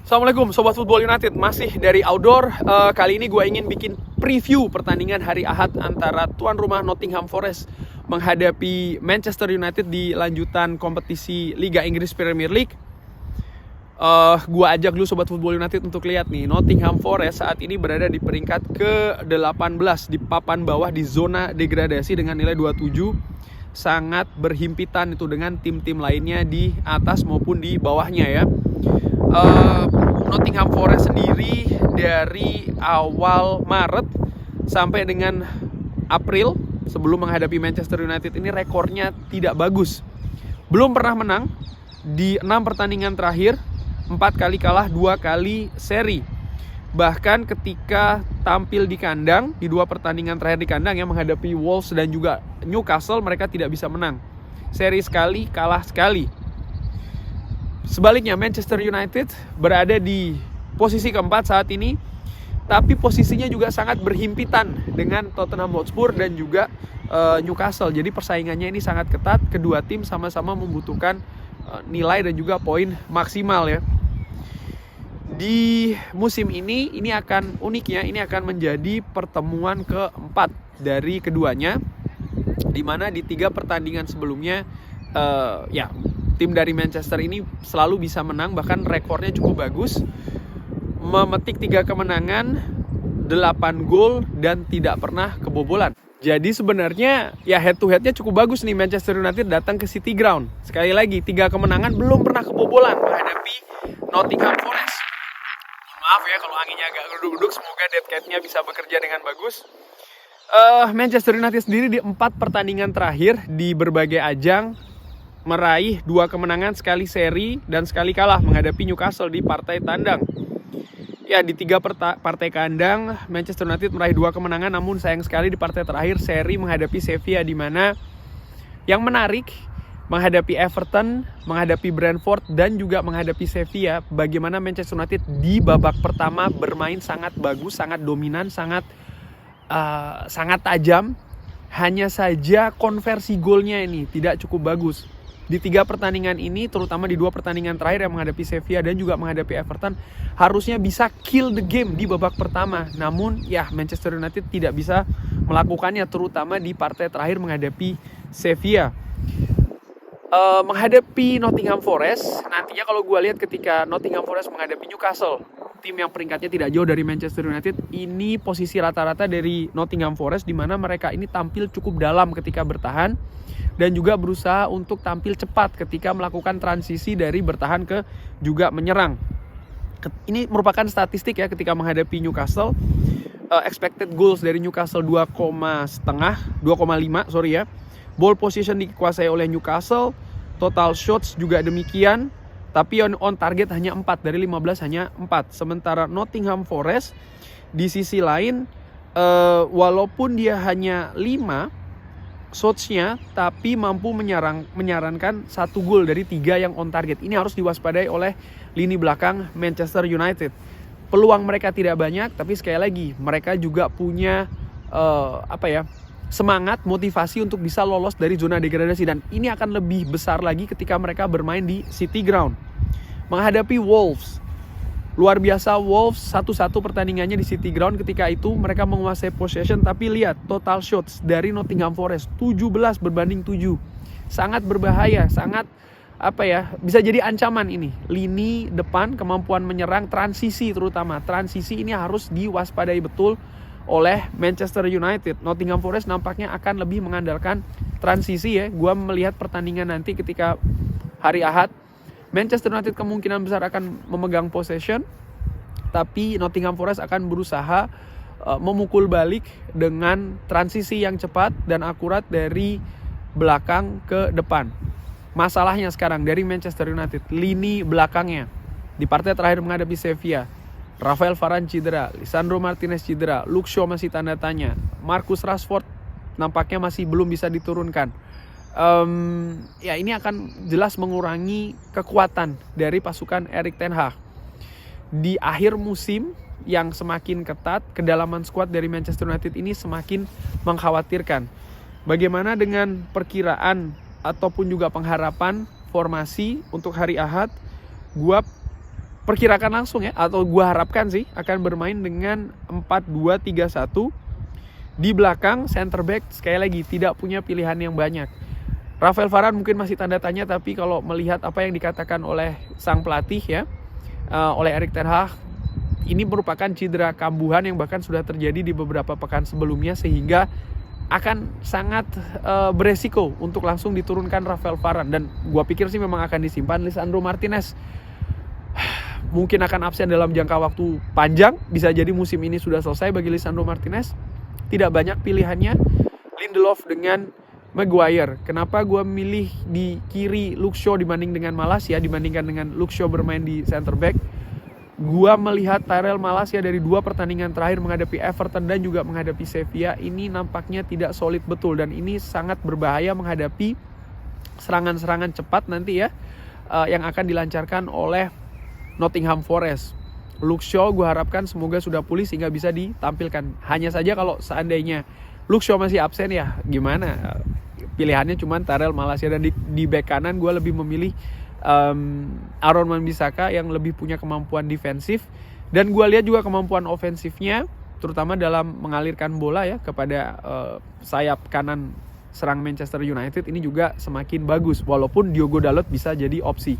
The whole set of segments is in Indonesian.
Assalamualaikum Sobat Football United, masih dari outdoor. Kali ini gue ingin bikin preview pertandingan hari Ahad antara tuan rumah Nottingham Forest menghadapi Manchester United di lanjutan kompetisi Liga Inggris Premier League. Gue ajak dulu Sobat Football United untuk lihat nih, Nottingham Forest saat ini berada di peringkat ke-18 di papan bawah di zona degradasi dengan nilai 27. Sangat berhimpitan itu dengan tim-tim lainnya di atas maupun di bawahnya ya. Nottingham Forest sendiri dari awal Maret sampai dengan April sebelum menghadapi Manchester United ini rekornya tidak bagus. Belum pernah menang di 6 pertandingan terakhir, 4 kali kalah, 2 kali seri. Bahkan ketika tampil di kandang di 2 pertandingan terakhir di kandang yang menghadapi Wolves dan juga Newcastle, mereka tidak bisa menang. Seri sekali, kalah sekali. Sebaliknya Manchester United berada di posisi keempat saat ini, tapi posisinya juga sangat berhimpitan dengan Tottenham Hotspur dan juga Newcastle. Jadi persaingannya ini sangat ketat, kedua tim sama-sama membutuhkan nilai dan juga poin maksimal ya. Di musim ini akan uniknya, ini akan menjadi pertemuan keempat dari keduanya, di mana di 3 pertandingan sebelumnya tim dari Manchester ini selalu bisa menang, bahkan rekornya cukup bagus. Memetik 3 kemenangan, 8 gol dan tidak pernah kebobolan. Jadi sebenarnya ya head to headnya cukup bagus nih. Manchester United datang ke City Ground. Sekali lagi 3 kemenangan, belum pernah kebobolan menghadapi Nottingham Forest. Maaf ya kalau anginnya agak geruduk-geruduk, semoga Dead Cat-nya bisa bekerja dengan bagus. Manchester United sendiri di 4 pertandingan terakhir di berbagai ajang meraih 2 kemenangan, sekali seri dan sekali kalah menghadapi Newcastle di partai tandang. Ya, di 3 partai kandang Manchester United meraih 2 kemenangan, namun sayang sekali di partai terakhir seri menghadapi Sevilla, di mana yang menarik menghadapi Everton, menghadapi Brentford dan juga menghadapi Sevilla, bagaimana Manchester United di babak pertama bermain sangat bagus, sangat dominan, sangat tajam. Hanya saja konversi golnya ini tidak cukup bagus. Di 3 pertandingan ini, terutama di 2 pertandingan terakhir yang menghadapi Sevilla dan juga menghadapi Everton, harusnya bisa kill the game di babak pertama. Namun ya Manchester United tidak bisa melakukannya, terutama di partai terakhir menghadapi Sevilla. Menghadapi Nottingham Forest, nantinya kalau gue lihat ketika Nottingham Forest menghadapi Newcastle, tim yang peringkatnya tidak jauh dari Manchester United, ini posisi rata-rata dari Nottingham Forest, di mana mereka ini tampil cukup dalam ketika bertahan dan juga berusaha untuk tampil cepat ketika melakukan transisi dari bertahan ke juga menyerang. Ini merupakan statistik ya ketika menghadapi Newcastle. Expected goals dari Newcastle 2,5 ya. Ball position dikuasai oleh Newcastle, total shots juga demikian, tapi on target hanya 4, dari 15 hanya 4. Sementara Nottingham Forest di sisi lain, walaupun dia hanya 5 shots-nya, tapi mampu menyarankan 1 gol dari 3 yang on target. Ini harus diwaspadai oleh lini belakang Manchester United. Peluang mereka tidak banyak, tapi sekali lagi mereka juga punya semangat, motivasi untuk bisa lolos dari zona degradasi, dan ini akan lebih besar lagi ketika mereka bermain di City Ground. Menghadapi Wolves, luar biasa Wolves, 1-1 pertandingannya di City Ground. Ketika itu mereka menguasai possession, tapi lihat total shots dari Nottingham Forest 17 berbanding 7. Sangat berbahaya, sangat bisa jadi ancaman ini. Lini depan, kemampuan menyerang, transisi terutama. Transisi ini harus diwaspadai betul oleh Manchester United. Nottingham Forest nampaknya akan lebih mengandalkan transisi ya. Gua melihat pertandingan nanti ketika hari Ahad, Manchester United kemungkinan besar akan memegang possession, tapi Nottingham Forest akan berusaha memukul balik dengan transisi yang cepat dan akurat dari belakang ke depan. Masalahnya sekarang dari Manchester United, lini belakangnya. Di partai terakhir menghadapi Sevilla, Rafael Varane cedera, Lisandro Martinez cedera, Luke Shaw masih tanda tanya, Marcus Rashford nampaknya masih belum bisa diturunkan. Ini akan jelas mengurangi kekuatan dari pasukan Erik ten Hag. Di akhir musim yang semakin ketat, kedalaman skuad dari Manchester United ini semakin mengkhawatirkan. Bagaimana dengan perkiraan ataupun juga pengharapan formasi untuk hari Ahad? Gua perkirakan langsung ya, atau gua harapkan sih akan bermain dengan 4-2-3-1. Di belakang center back sekali lagi tidak punya pilihan yang banyak. Rafael Varane mungkin masih tanda tanya, tapi kalau melihat apa yang dikatakan oleh sang pelatih ya, oleh Erik ten Hag, ini merupakan cedera kambuhan yang bahkan sudah terjadi di beberapa pekan sebelumnya, sehingga akan sangat beresiko untuk langsung diturunkan Rafael Varane. Dan gua pikir sih memang akan disimpan Lisandro Martinez. Mungkin akan absen dalam jangka waktu panjang, bisa jadi musim ini sudah selesai bagi Lisandro Martinez. Tidak banyak pilihannya, Lindelof dengan Maguire. Kenapa gue milih di kiri Luke Shaw dibandingkan dengan Luke Shaw bermain di center back? Gue melihat Tyrell Malacia dari 2 pertandingan terakhir menghadapi Everton dan juga menghadapi Sevilla, ini nampaknya tidak solid betul, dan ini sangat berbahaya menghadapi serangan-serangan cepat nanti ya, yang akan dilancarkan oleh Nottingham Forest. Luke Shaw gue harapkan semoga sudah pulih sehingga bisa ditampilkan. Hanya saja kalau seandainya Luke Shaw masih absen ya gimana? Pilihannya cuma Tyrell Malacia, dan di back kanan gue lebih memilih Aaron Wan-Bissaka yang lebih punya kemampuan defensif, dan gue lihat juga kemampuan ofensifnya terutama dalam mengalirkan bola ya kepada sayap kanan serang Manchester United ini juga semakin bagus, walaupun Diogo Dalot bisa jadi opsi.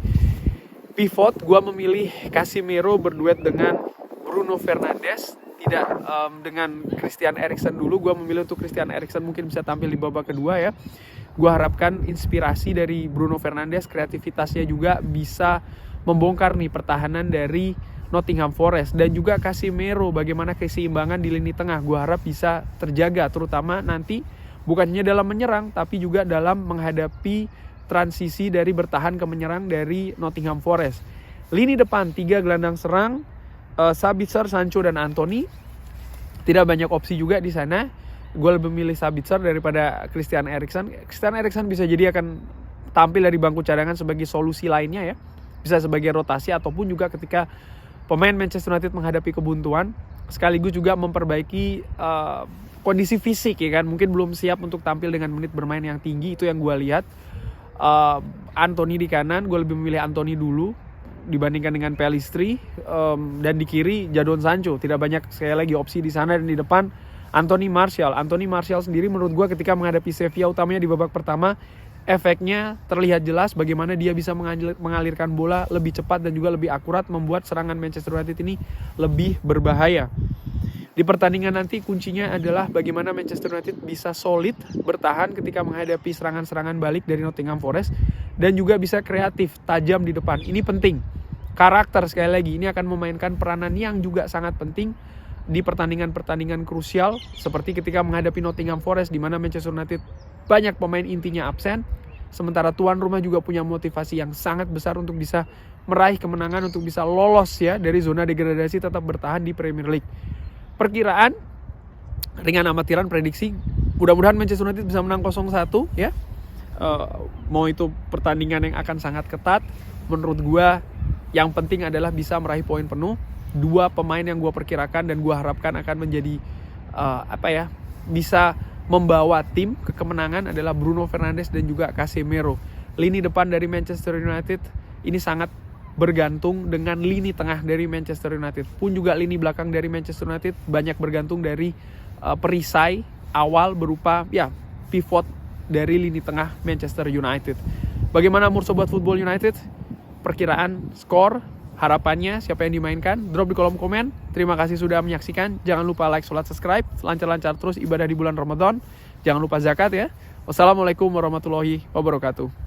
Pivot, gue memilih Casemiro berduet dengan Bruno Fernandes, tidak dengan Christian Eriksen dulu. Gue memilih untuk Christian Eriksen mungkin bisa tampil di babak kedua ya. Gue harapkan inspirasi dari Bruno Fernandes, kreativitasnya juga bisa membongkar nih pertahanan dari Nottingham Forest. Dan juga Casemiro, bagaimana keseimbangan di lini tengah, gue harap bisa terjaga, terutama nanti bukan hanya dalam menyerang, tapi juga dalam menghadapi transisi dari bertahan ke menyerang dari Nottingham Forest. Lini depan 3 gelandang serang, Sabitzer, Sancho dan Antony. Tidak banyak opsi juga di sana. Gue lebih memilih Sabitzer daripada Christian Eriksen. Christian Eriksen bisa jadi akan tampil dari bangku cadangan sebagai solusi lainnya ya. Bisa sebagai rotasi ataupun juga ketika pemain Manchester United menghadapi kebuntuan, sekaligus juga memperbaiki kondisi fisik ya kan. Mungkin belum siap untuk tampil dengan menit bermain yang tinggi, itu yang gue lihat. Antony di kanan, gue lebih memilih Antony dulu dibandingkan dengan Pellistri, dan di kiri Jadon Sancho. Tidak banyak sekali lagi opsi di sana, dan di depan Anthony Martial sendiri menurut gue ketika menghadapi Sevilla utamanya di babak pertama, efeknya terlihat jelas bagaimana dia bisa mengalirkan bola lebih cepat dan juga lebih akurat, membuat serangan Manchester United ini lebih berbahaya. Di pertandingan nanti kuncinya adalah bagaimana Manchester United bisa solid bertahan ketika menghadapi serangan-serangan balik dari Nottingham Forest, dan juga bisa kreatif, tajam di depan. Ini penting. Karakter sekali lagi ini akan memainkan peranan yang juga sangat penting di pertandingan-pertandingan krusial seperti ketika menghadapi Nottingham Forest di mana Manchester United banyak pemain intinya absen, sementara tuan rumah juga punya motivasi yang sangat besar untuk bisa meraih kemenangan, untuk bisa lolos ya dari zona degradasi, tetap bertahan di Premier League. Perkiraan ringan amatiran prediksi, mudah-mudahan Manchester United bisa menang 0-1 ya. Mau itu pertandingan yang akan sangat ketat, menurut gue yang penting adalah bisa meraih poin penuh. 2 pemain yang gue perkirakan dan gue harapkan akan menjadi bisa membawa tim ke kemenangan adalah Bruno Fernandes dan juga Casemiro. Lini depan dari Manchester United ini sangat bergantung dengan lini tengah dari Manchester United, pun juga lini belakang dari Manchester United banyak bergantung dari perisai awal berupa ya pivot dari lini tengah Manchester United. Bagaimana Mursobat Football United? Perkiraan skor, harapannya siapa yang dimainkan? Drop di kolom komen. Terima kasih sudah menyaksikan. Jangan lupa like, sholat, subscribe. Lancar-lancar terus ibadah di bulan Ramadan. Jangan lupa zakat ya. Wassalamualaikum warahmatullahi wabarakatuh.